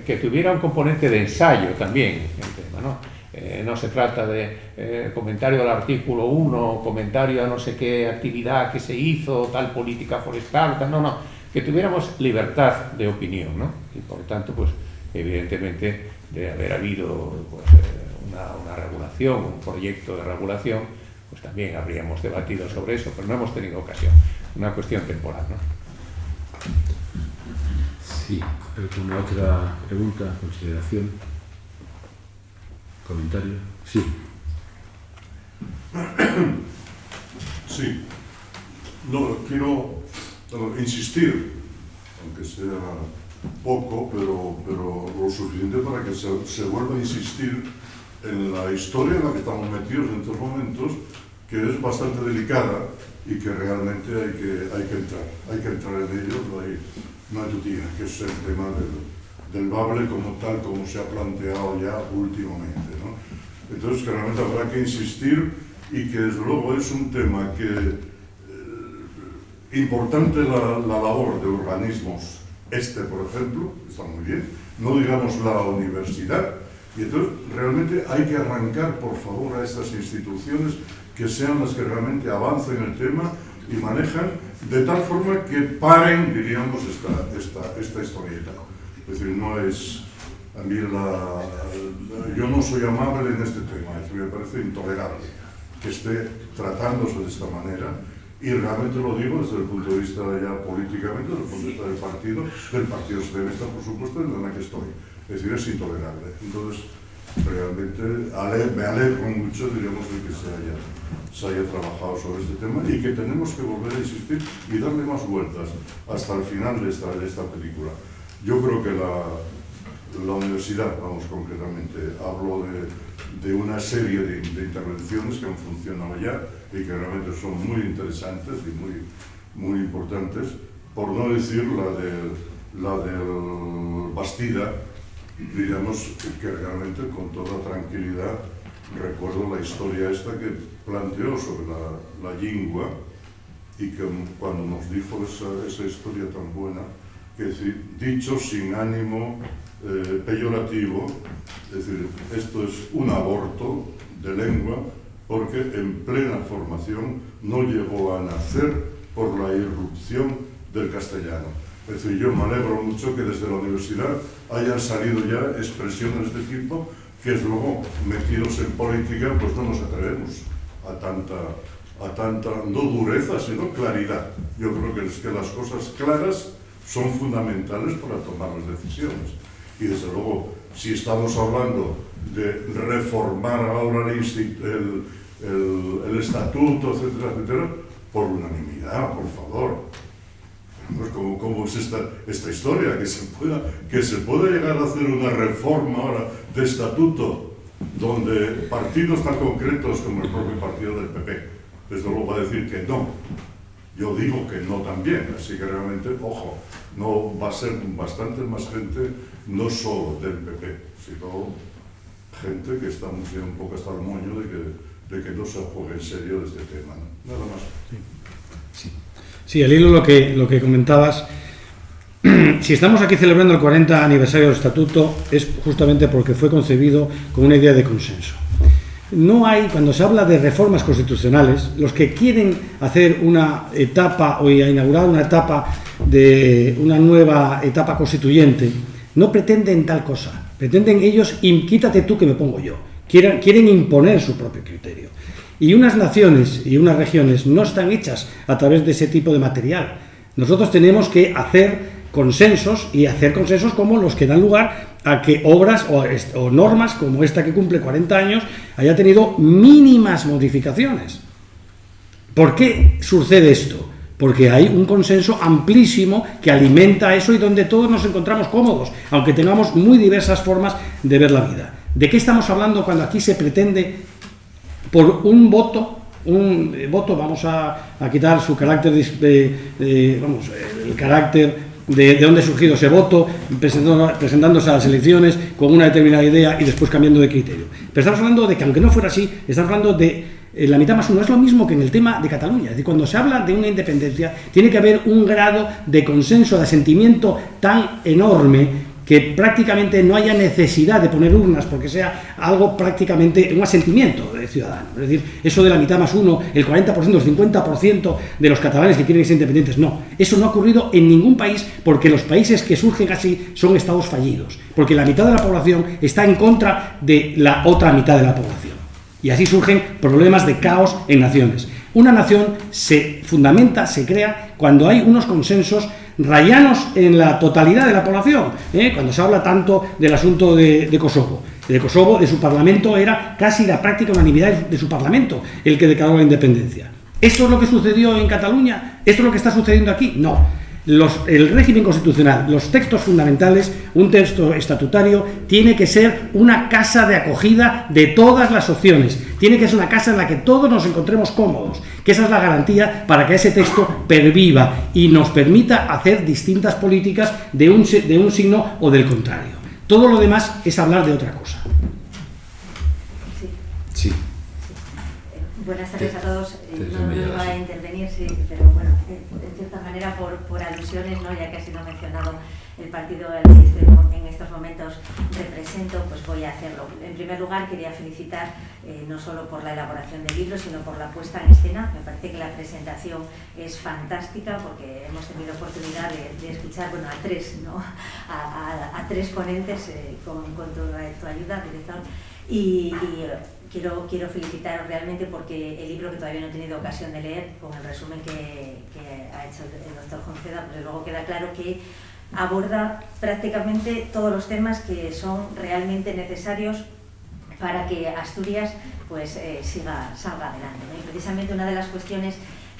Que tuviera un componente de ensayo también el tema, ¿no? No se trata de comentario al artículo 1, comentario a no sé qué actividad que se hizo, tal política forestal, tal, no, que tuviéramos libertad de opinión, ¿no? Y por tanto, pues evidentemente de haber habido pues, una regulación, un proyecto de regulación, pues también habríamos debatido sobre eso, pero no hemos tenido ocasión, una cuestión temporal, ¿no? Sí, ¿alguna otra pregunta, consideración, comentario? Sí. Sí. No, quiero insistir, aunque sea poco, pero lo suficiente para que se vuelva a insistir en la historia en la que estamos metidos en estos momentos, que es bastante delicada y que realmente hay que entrar en ello, no hay tutía, que es el tema del bable como tal, como se ha planteado ya últimamente, ¿no? Entonces, que realmente habrá que insistir y que desde luego es un tema que importante la labor de organismos, por ejemplo, está muy bien, no digamos la universidad, y entonces realmente hay que arrancar, por favor, a estas instituciones que sean las que realmente avancen el tema y manejan de tal forma que paren, diríamos, esta historieta. Es decir, no es... A mí yo no soy amable en este tema, es decir, me parece intolerable que esté tratándose de esta manera, y realmente lo digo desde el punto de vista ya políticamente, desde el punto de vista del Partido Socialista, por supuesto, en la que estoy. Es decir, es intolerable. Entonces, realmente me alegro mucho, diríamos, de que se haya trabajado sobre este tema y que tenemos que volver a insistir y darle más vueltas hasta el final de esta película. Yo creo que la universidad, vamos, concretamente, hablo de una serie de intervenciones que han funcionado ya y que realmente son muy interesantes y muy importantes, por no decir la del Bastida, diríamos que realmente con toda tranquilidad recuerdo la historia esta que planteó sobre la lengua, y que cuando nos dijo esa historia tan buena, que es decir, dicho sin ánimo peyorativo, es decir, esto es un aborto de lengua porque en plena formación no llegó a nacer por la irrupción del castellano. Es decir, yo me alegro mucho que desde la universidad hayan salido ya expresiones de este tipo, que luego, metidos en política, pues no nos atrevemos a a tanta, no dureza, sino claridad. Yo creo que es que las cosas claras son fundamentales para tomar las decisiones. Y desde luego, si estamos hablando de reformar ahora el estatuto, etcétera, etcétera, por unanimidad, por favor. ¿Cómo es esta historia? Que se pueda llegar a hacer una reforma ahora de estatuto donde partidos tan concretos como el propio partido del PP, desde luego va a decir que no. Yo digo que no también, así que realmente, ojo, no va a ser bastante más gente, no solo del PP, sino gente que está un poco hasta el moño de que no se juegue en serio de este tema, ¿no? Nada más. Sí, al hilo lo que comentabas, si estamos aquí celebrando el 40 aniversario del Estatuto es justamente porque fue concebido con una idea de consenso. No hay, cuando se habla de reformas constitucionales, los que quieren hacer una etapa o inaugurar una etapa de una nueva etapa constituyente, no pretenden tal cosa. Pretenden ellos, quítate tú que me pongo yo. Quieren imponer su propio criterio. Y unas naciones y unas regiones no están hechas a través de ese tipo de material. Nosotros tenemos que hacer consensos y hacer consensos como los que dan lugar a que obras o normas como esta que cumple 40 años haya tenido mínimas modificaciones. ¿Por qué sucede esto? Porque hay un consenso amplísimo que alimenta eso y donde todos nos encontramos cómodos, aunque tengamos muy diversas formas de ver la vida. ¿De qué estamos hablando cuando aquí se pretende, por un voto, vamos a quitar su carácter el carácter de dónde ha surgido ese voto, presentándose a las elecciones con una determinada idea y después cambiando de criterio? Pero estamos hablando de que, aunque no fuera así, estamos hablando de la mitad más uno. Es lo mismo que en el tema de Cataluña. Es decir, cuando se habla de una independencia, tiene que haber un grado de consenso, de asentimiento tan enorme que prácticamente no haya necesidad de poner urnas porque sea algo prácticamente un asentimiento de ciudadano. Es decir, eso de la mitad más uno, el 40%, el 50% de los catalanes que quieren ser independientes, no. Eso no ha ocurrido en ningún país porque los países que surgen así son estados fallidos. Porque la mitad de la población está en contra de la otra mitad de la población. Y así surgen problemas de caos en naciones. Una nación se fundamenta, se crea cuando hay unos consensos rayanos en la totalidad de la población, cuando se habla tanto del asunto de Kosovo. De Kosovo, de su parlamento, era casi la práctica unanimidad de su parlamento el que declaró la independencia. ¿Esto es lo que sucedió en Cataluña? ¿Esto es lo que está sucediendo aquí? No. El régimen constitucional, los textos fundamentales, un texto estatutario, tiene que ser una casa de acogida de todas las opciones. Tiene que ser una casa en la que todos nos encontremos cómodos, que esa es la garantía para que ese texto perviva y nos permita hacer distintas políticas de un signo o del contrario. Todo lo demás es hablar de otra cosa. Sí. Buenas tardes a todos. No iba a intervenir, sí, pero bueno, en cierta manera por alusiones, ¿no? Ya que ha sido mencionado el partido al que en estos momentos represento, pues voy a hacerlo. En primer lugar, quería felicitar no solo por la elaboración del libro, sino por la puesta en escena. Me parece que la presentación es fantástica porque hemos tenido oportunidad de escuchar, bueno, a tres, ¿no? a tres ponentes con tu ayuda, director. Y quiero felicitaros realmente porque el libro, que todavía no he tenido ocasión de leer, con el resumen que ha hecho el doctor Junceda, pues luego queda claro que aborda prácticamente todos los temas que son realmente necesarios para que Asturias pues salga adelante, ¿no? Y precisamente una de las cuestiones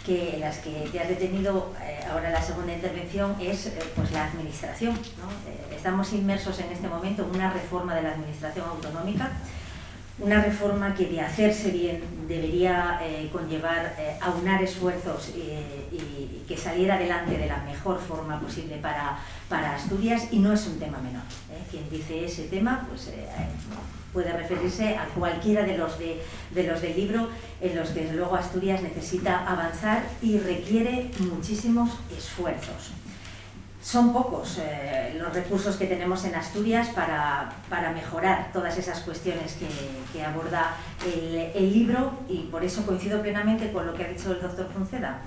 en las que te has detenido ahora en la segunda intervención es pues la administración, ¿no? Estamos inmersos en este momento en una reforma de la administración autonómica, una reforma que, de hacerse bien, debería conllevar aunar esfuerzos y que saliera adelante de la mejor forma posible para Asturias, y no es un tema menor. Quien dice ese tema pues puede referirse a cualquiera de los del libro, en los que desde luego Asturias necesita avanzar y requiere muchísimos esfuerzos. Son pocos los recursos que tenemos en Asturias para mejorar todas esas cuestiones que aborda el libro, y por eso coincido plenamente con lo que ha dicho el doctor Junceda.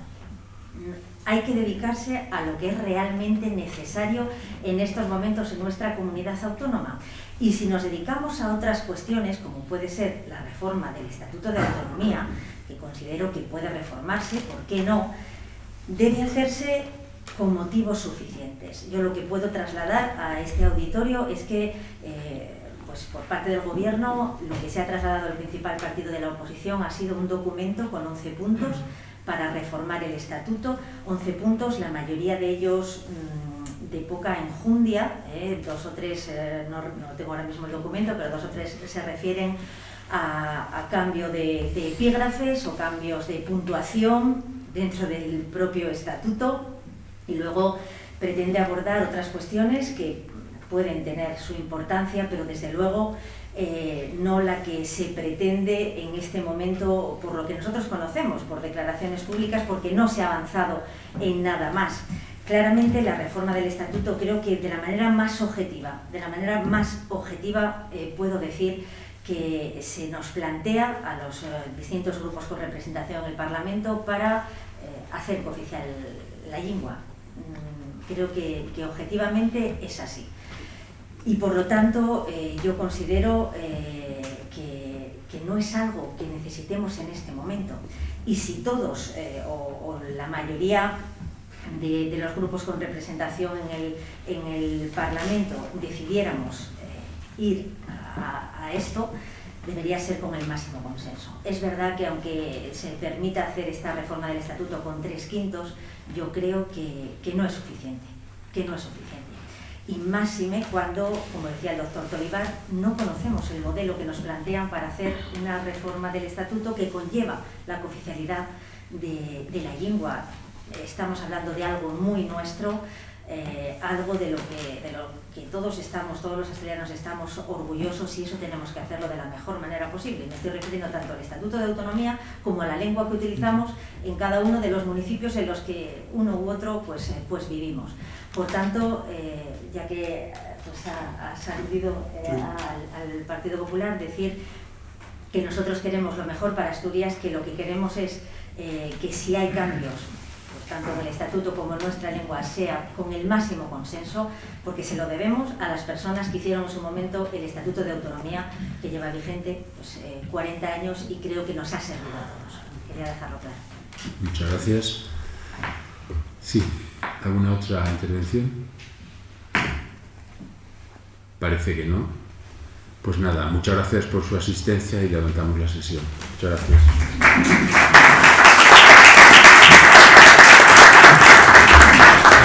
Hay que dedicarse a lo que es realmente necesario en estos momentos en nuestra comunidad autónoma. Y si nos dedicamos a otras cuestiones, como puede ser la reforma del Estatuto de Autonomía, que considero que puede reformarse, ¿por qué no?, debe hacerse con motivos suficientes. Yo lo que puedo trasladar a este auditorio es que pues por parte del Gobierno lo que se ha trasladado al principal partido de la oposición ha sido un documento con 11 puntos para reformar el Estatuto, 11 puntos, la mayoría de ellos de poca enjundia, 2 o 3, no tengo ahora mismo el documento, pero 2 o 3 se refieren a cambio de epígrafes o cambios de puntuación dentro del propio Estatuto, y luego pretende abordar otras cuestiones que pueden tener su importancia, pero desde luego no la que se pretende en este momento por lo que nosotros conocemos, por declaraciones públicas, porque no se ha avanzado en nada más. Claramente la reforma del Estatuto, creo que de la manera más objetiva, puedo decir que se nos plantea a los distintos grupos con representación en el Parlamento para hacer cooficial la lengua. Creo que objetivamente es así. Y por lo tanto yo considero que no es algo que necesitemos en este momento. Y si todos o la mayoría de los grupos con representación en el Parlamento decidiéramos ir a esto, debería ser con el máximo consenso. Es verdad que aunque se permita hacer esta reforma del Estatuto con 3/5, yo creo que no es suficiente, Y máxime cuando, como decía el doctor Tolivar, no conocemos el modelo que nos plantean para hacer una reforma del Estatuto que conlleva la cooficialidad de la lengua. Estamos hablando de algo muy nuestro, algo de lo que todos los asturianos estamos orgullosos, y eso tenemos que hacerlo de la mejor manera posible. Me estoy refiriendo tanto al Estatuto de Autonomía como a la lengua que utilizamos en cada uno de los municipios en los que uno u otro pues vivimos. Por tanto, ya que ha saludido al Partido Popular, decir que nosotros queremos lo mejor para Asturias, que lo que queremos es que si hay cambios, tanto en el Estatuto como en nuestra lengua, sea con el máximo consenso, porque se lo debemos a las personas que hicieron en su momento el Estatuto de Autonomía, que lleva vigente 40 años y creo que nos ha servido a todos. Quería dejarlo claro. Muchas gracias. Sí, ¿alguna otra intervención? Parece que no. Pues nada, muchas gracias por su asistencia y levantamos la sesión. Muchas gracias.